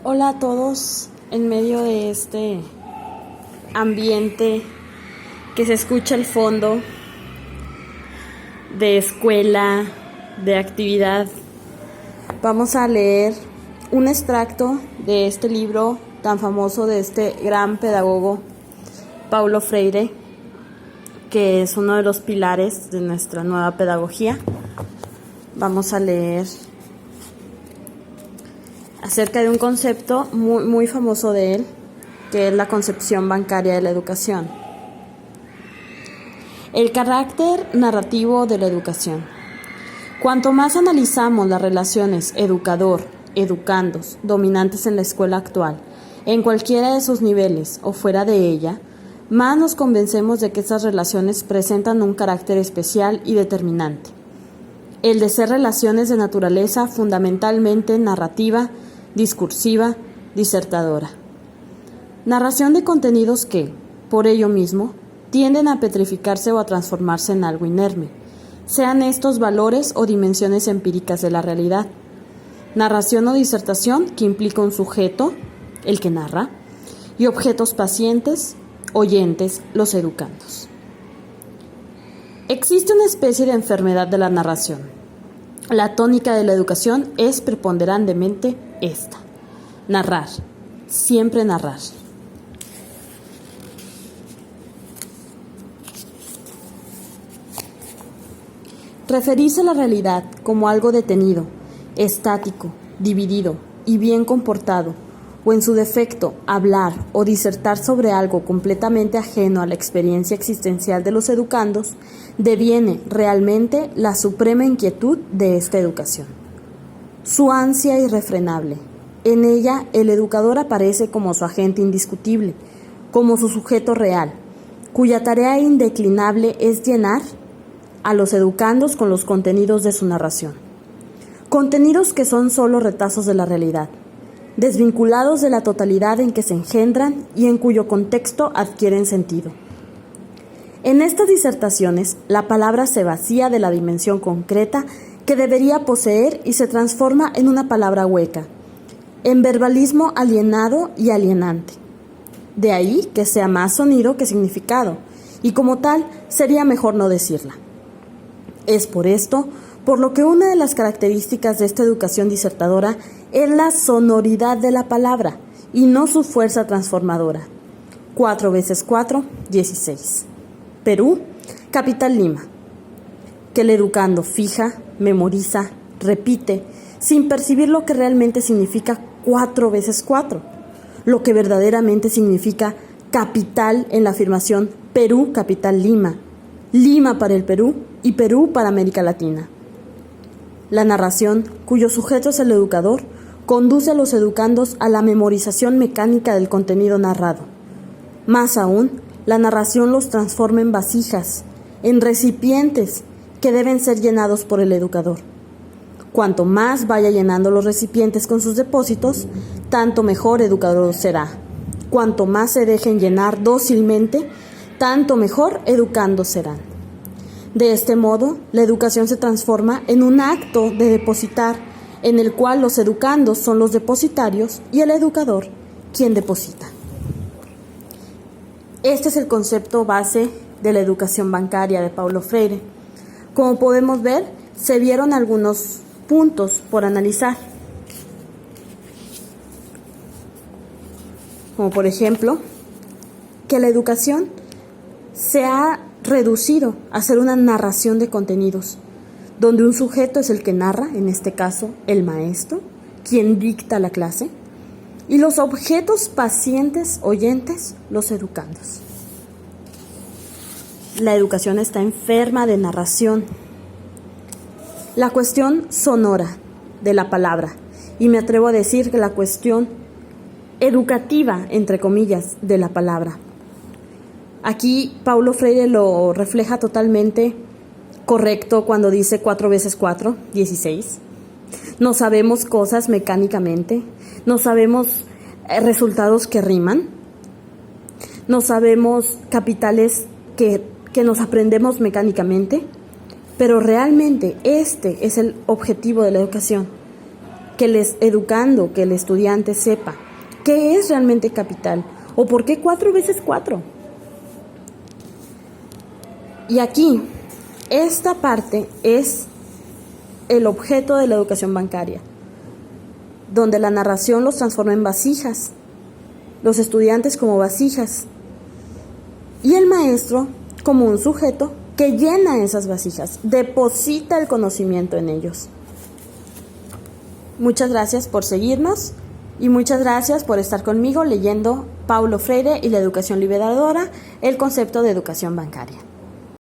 Hola a todos, en medio de este ambiente que se escucha al fondo de escuela, de actividad, vamos a leer un extracto de este libro tan famoso de este gran pedagogo, Paulo Freire, que es uno de los pilares de nuestra nueva pedagogía. Vamos a leer acerca de un concepto muy famoso de él, que es la concepción bancaria de la educación. El carácter narrativo de la educación. Cuanto más analizamos las relaciones educador-educandos dominantes en la escuela actual, en cualquiera de sus niveles o fuera de ella, más nos convencemos de que estas relaciones presentan un carácter especial y determinante. El de ser relaciones de naturaleza fundamentalmente narrativa, discursiva, disertadora. Narración de contenidos que, por ello mismo, tienden a petrificarse o a transformarse en algo inerme, sean estos valores o dimensiones empíricas de la realidad. Narración o disertación que implica un sujeto, el que narra, y objetos pacientes, oyentes, los educandos. Existe una especie de enfermedad de la narración. La tónica de la educación es preponderantemente esta: narrar, siempre narrar. Referirse a la realidad como algo detenido, estático, dividido y bien comportado, o en su defecto, hablar o disertar sobre algo completamente ajeno a la experiencia existencial de los educandos, deviene realmente la suprema inquietud de esta educación. Su ansia irrefrenable. En ella, el educador aparece como su agente indiscutible, como su sujeto real, cuya tarea indeclinable es llenar a los educandos con los contenidos de su narración. Contenidos que son solo retazos de la realidad, desvinculados de la totalidad en que se engendran y en cuyo contexto adquieren sentido. En estas disertaciones, la palabra se vacía de la dimensión concreta que debería poseer y se transforma en una palabra hueca, en verbalismo alienado y alienante. De ahí que sea más sonido que significado, y como tal, sería mejor no decirla. Es por esto por lo que una de las características de esta educación disertadora es la sonoridad de la palabra y no su fuerza transformadora. 4 veces 4, 16. Perú, capital Lima. Que el educando fija, memoriza, repite, sin percibir lo que realmente significa 4 veces 4, lo que verdaderamente significa capital en la afirmación Perú, capital Lima, Lima para el Perú y Perú para América Latina. La narración, cuyo sujeto es el educador, conduce a los educandos a la memorización mecánica del contenido narrado. Más aún, la narración los transforma en vasijas, en recipientes que deben ser llenados por el educador. Cuanto más vaya llenando los recipientes con sus depósitos, tanto mejor educador será. Cuanto más se dejen llenar dócilmente, tanto mejor educando serán. De este modo, la educación se transforma en un acto de depositar, en el cual los educandos son los depositarios y el educador quien deposita. Este es el concepto base de la educación bancaria de Paulo Freire. Como podemos ver, se vieron algunos puntos por analizar. Como por ejemplo, que la educación se ha reducido a ser una narración de contenidos, donde un sujeto es el que narra, en este caso el maestro, quien dicta la clase, y los objetos pacientes, oyentes, los educandos. La educación está enferma de narración. La cuestión sonora de la palabra, y me atrevo a decir que la cuestión educativa, entre comillas, de la palabra. Aquí Paulo Freire lo refleja totalmente correcto cuando dice 4 veces 4, 16. No sabemos cosas mecánicamente, no sabemos resultados que riman, no sabemos capitales que nos aprendemos mecánicamente, pero realmente este es el objetivo de la educación: educando, que el estudiante sepa qué es realmente capital o por qué 4 veces 4. Y aquí, esta parte es el objeto de la educación bancaria, donde la narración los transforma en vasijas, los estudiantes como vasijas y el maestro como un sujeto que llena esas vasijas, deposita el conocimiento en ellos. Muchas gracias por seguirnos y muchas gracias por estar conmigo leyendo Paulo Freire y la educación liberadora, el concepto de educación bancaria.